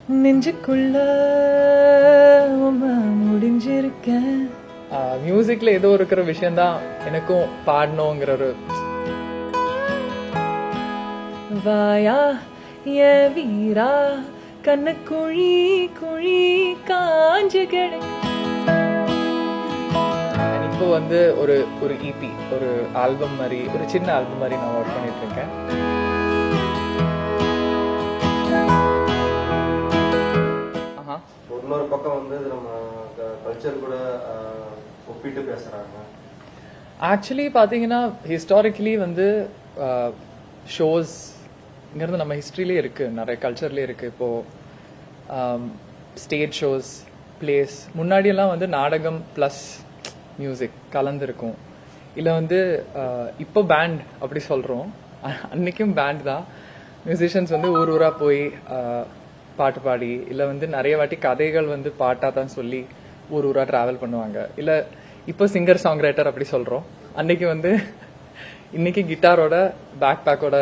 நெஞ்சுக்குள்ள முடிஞ்சிருக்கேன். மியூசிக்ல ஏதோ இருக்கிற விஷயம்தான் எனக்கும் பாடணுங்கிற ஒரு வாயா ஏ வீரா கண்ண குழி குழி காஞ்சு கிடக்கு. இப்போ வந்து ஒரு இபி ஒரு ஆல்பம் மாதிரி ஒரு சின்ன ஆல்பம் மாதிரி நான் ஒர்க் பண்ணிட்டு இருக்கேன். இன்னொரு பக்கம் வந்து நம்ம கல்ச்சர் கூட ஒப்பிட்டு பேசுறாங்க. ஆக்சுவலி பார்த்தீங்கன்னா ஹிஸ்டாரிக்கலி வந்து ஷோஸ்ங்கிறது நம்ம ஹிஸ்ட்ரியிலே இருக்குது, நிறைய கல்ச்சர்லேயே இருக்குது. இப்போது ஸ்டேஜ் ஷோஸ், பிளேஸ், முன்னாடியெல்லாம் வந்து நாடகம் ப்ளஸ் மியூசிக் கலந்துருக்கும். இல்லை வந்து இப்போ பேண்ட் அப்படி சொல்கிறோம், அன்றைக்கும் பேண்ட் தான். மியூசிஷியன்ஸ் வந்து ஊர் ஊராக போய் பாட்டு பாடி, இல்லை வந்து நிறைய வாட்டி கதைகள் வந்து பாட்டாக தான் சொல்லி ஊர் ஊராக ட்ராவல் பண்ணுவாங்க. இல்லை இப்போ சிங்கர் சாங் ரைட்டர் அப்படி சொல்கிறோம். அன்னைக்கு வந்து இன்னைக்கு கிட்டாரோட பேக் பேக்கோட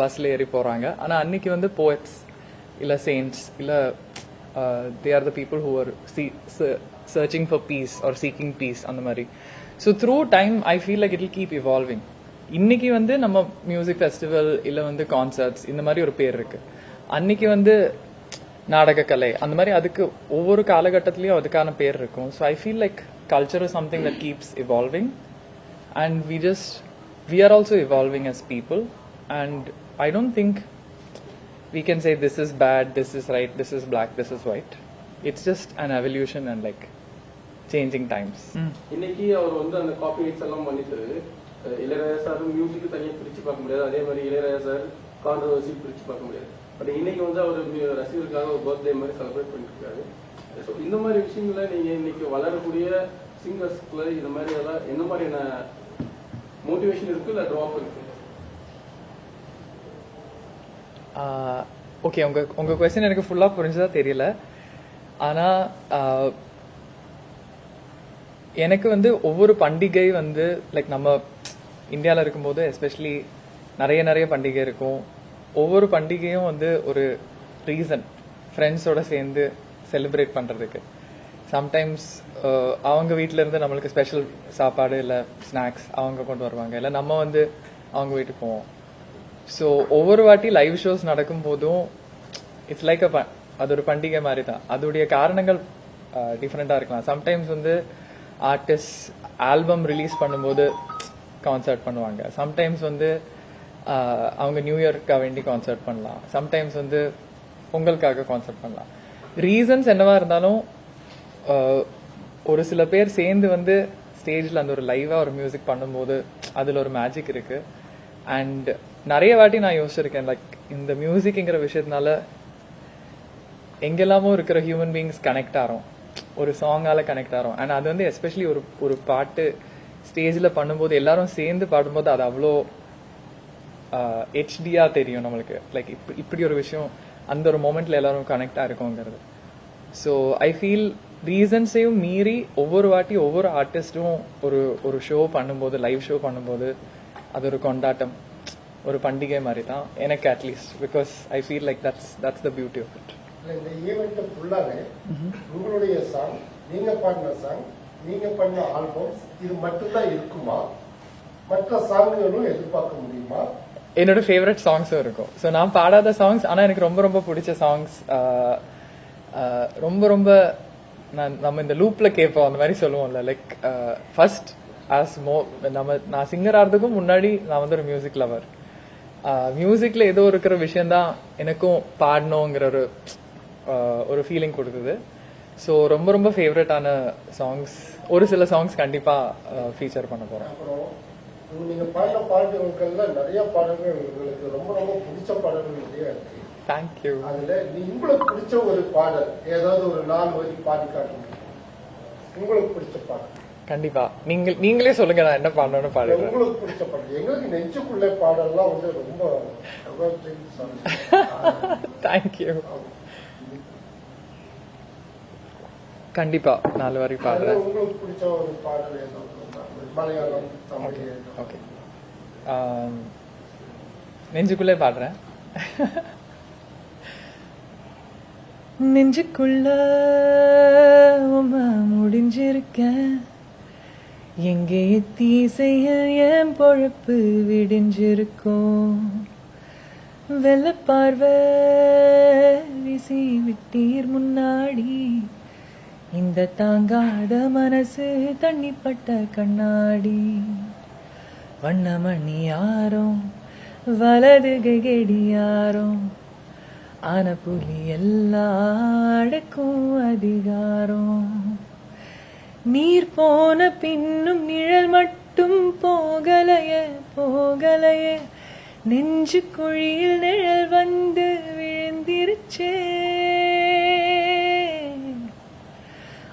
பஸ்ல ஏறி போகிறாங்க. ஆனால் அன்னைக்கு வந்து போயட்ஸ் இல்லை செயின்ட்ஸ் இல்லை they are the people who are searching for peace are seeking peace அந்த மாதிரி. So through time I feel like it will keep evolving. இன்னைக்கு வந்து நம்ம மியூசிக் ஃபெஸ்டிவல் இல்லை வந்து கான்சர்ட்ஸ் இந்த மாதிரி ஒரு பேர் இருக்கு. அன்னைக்கு வந்து நாடகக்கலை அந்த மாதிரி அதுக்கு ஒவ்வொரு காலகட்டத்திலையும் அதுக்கான பேர் இருக்கும். So I feel like culture is something that keeps evolving and we are also evolving as people, and I don't think we can say this is bad, this is right, this is black, this is white. It's just an evolution and like changing times. இன்னைக்கு அவர் வந்து அந்த copyrights எல்லாம் பண்ணிட்டு Ilaiyaraaja sir music தனியாக பிரிச்சு பார்க்க முடியாது, அதே மாதிரி இளையராஜா சார் கான்ட்ரவர்சி பிரிச்சு பார்க்க முடியாது. பட் இன்னைக்கு வந்து அவர் ரசிகர்களுக்காக ஒரு பர்த்டே மாதிரி செலிப்ரேட் பண்ணிட்டு இருக்காரு. ஸோ இந்த மாதிரி விஷயங்கள நீங்க இன்னைக்கு வளரக்கூடிய சிங்கர்ஸ்க்குள்ள இந்த மாதிரி எல்லாம் என்ன மாதிரியான மோட்டிவேஷன் இருக்கு இல்ல ட்ராப் இருக்கு? ஓகே, உங்க क्वेश्चन எனக்கு ஃபுல்லா புரிஞ்சதா தெரியல. ஆனா எனக்கு வந்து ஒவ்வொரு பண்டிகை வந்து லைக் நம்ம இந்தியாவில் இருக்கும்போது எஸ்பெஷலி நிறைய பண்டிகை இருக்கும். ஒவ்வொரு பண்டிகையும் வந்து ஒரு ரீசன் ஃப்ரெண்ட்ஸோட சேர்ந்து செலிப்ரேட் பண்ணுறதுக்கு. சம்டைம்ஸ் அவங்க வீட்டில இருந்து நம்மளுக்கு ஸ்பெஷல் சாப்பாடு இல்லை ஸ்நாக்ஸ் அவங்க கொண்டு வருவாங்க, இல்லை நம்ம வந்து அவங்க வீட்டுக்கு போவோம். ஸோ ஒவ்வொரு வாட்டி லைவ் ஷோஸ் நடக்கும் போதும் இட்ஸ் லைக் அது ஒரு பண்டிகை மாதிரி தான். அதோடைய காரணங்கள் டிஃப்ரெண்டாக இருக்கலாம். சம்டைம்ஸ் வந்து ஆர்டிஸ்ட் ஆல்பம் ரிலீஸ் பண்ணும்போது கான்சர்ட் பண்ணுவாங்க. சம்டைம்ஸ் வந்து அவங்க நியூ இயர்க்காக வேண்டி கான்சர்ட் பண்ணலாம். சம்டைம்ஸ் வந்து பொங்கலுக்காக கான்சர்ட் பண்ணலாம். ரீசன்ஸ் என்னவா இருந்தாலும் ஒரு சில பேர் சேர்ந்து வந்து ஸ்டேஜில் அந்த ஒரு லைவாக ஒரு மியூசிக் பண்ணும்போது அதில் ஒரு மேஜிக் இருக்கு. அண்ட் நிறைய வாட்டி நான் யோசிச்சிருக்கேன், லைக் இந்த மியூசிக்ங்கிற விஷயத்தினால எங்கெல்லாமோ இருக்கிற ஹியூமன் பீயிங்ஸ் கனெக்ட் ஆகிறோம், ஒரு சாங்கால கனெக்ட் ஆகிறோம். அண்ட் அது வந்து எஸ்பெஷலி ஒரு பாட்டு ஸ்டேஜில் பண்ணும்போது எல்லாரும் சேர்ந்து பாடும்போது அது அவ்வளோ ஹெச்டியா தெரியும் நம்மளுக்கு. லைக் இப்படி ஒரு விஷயம் அந்த ஒரு மொமெண்ட்ல எல்லாரும் கனெக்ட் ஆயிருக்கோங்கிறது. ஸோ ஐ ஃபீல் ரீசன்ஸையும் மீறி ஒவ்வொரு வாட்டி ஒவ்வொரு ஆர்டிஸ்டும் ஒரு ஷோ பண்ணும்போது, லைவ் ஷோ பண்ணும்போது அது ஒரு கொண்டாட்டம், ஒரு பண்டிகை மாதிரி தான் எனக்கு at least. Because I feel like that's the beauty of it. இந்த ஈவெண்ட் ஃபுல்லாவே உங்களுடைய சாங், நீங்க பாடின சாங், நீங்க பண்ண ஆல்பம்ஸ் இது மட்டும்தான் இருக்குமா? மற்ற சாங்குகளும் எதிர்பார்க்க முடியுமா? என்னோட ஃபேவரட் சாங்ஸும் இருக்கும். ஸோ நான் பாடாத சாங்ஸ், ஆனால் எனக்கு ரொம்ப பிடிச்ச சாங்ஸ், ரொம்ப நம்ம இந்த லூப்ல கேட்போம் அந்த மாதிரி சொல்லுவோம்ல. லைக் ஃபர்ஸ்ட் நான் சிங்கர் ஆகிறதுக்கும் முன்னாடி நான் வந்து ஒரு மியூசிக் லவர். மியூசிக்ல ஏதோ இருக்கிற விஷயம்தான் எனக்கும் பாடணுங்கிற ஒரு ஃபீலிங் கொடுக்குது. ஸோ ரொம்ப ஃபேவரட்டான சாங்ஸ், ஒரு சில சாங்ஸ் கண்டிப்பா ஃபீச்சர் பண்ண போறோம். நீங்க பாடின பாடல்கள்ல நிறைய பாடல்கள் உங்களுக்கு ரொம்ப பிடிச்ச பாடல்கள் நிறைய இருக்கு. தேங்க்யூ. அதுல உங்களுக்கு பிடிச்ச ஒரு பாடல் ஏதாவது ஒரு 4 வரி பாடி காட்டுங்க, உங்களுக்கு பிடிச்ச பாடல். கண்டிப்பா நீங்களே சொல்லுங்க, நான் என்ன பாடணும்னு பாடுறேன். உங்களுக்கு பிடிச்ச பாடல். எங்களுக்கு நெஞ்சுக்குள்ள பாடல்லாம் வந்து ரொம்ப தேங்க்யூ. கண்டிப்பா 4 வரி பாடுறேன். உங்களுக்கு பிடிச்ச ஒரு பாடல் ஏதாவது மலையாளம், தமிழ்? ஓகே, நெஞ்சுக்குள்ளே பாடுறேன். நெஞ்சுக்குள்ள உமா முடிஞ்சிருக்க எங்கே தீசையில் என் பொழப்பு விடிஞ்சிருக்கும் வெள்ள பார்வை வீசி விட்டீர் முன்னாடி இந்த தாங்காத மனசு தண்ணிப்பட்ட கண்ணாடி வண்ணமணி யாரும் வலது கெடியாரும் ஆன புலி எல்லாருக்கும் அதிகாரம் நீர் போன பின்னும் நிழல் மட்டும் போகலையே போகலையே நெஞ்சு குழியில் நிழல் வந்து விழுந்திருச்சே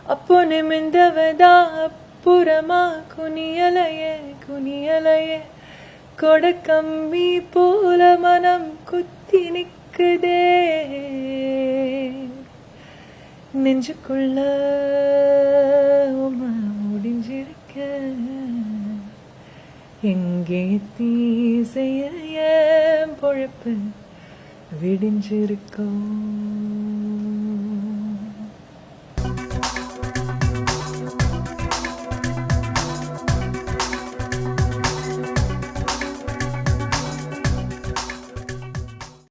அப்போ நிமிந்தவதா அப்புறமா குனியலையே குனியலையே கொட கம்பி போல மனம் குத்தி நிக்குதே நெஞ்சுக்குள்ள உமா முடிஞ்சிருக்க எங்கே தீசைய பொழப்பு விடிஞ்சிருக்கோ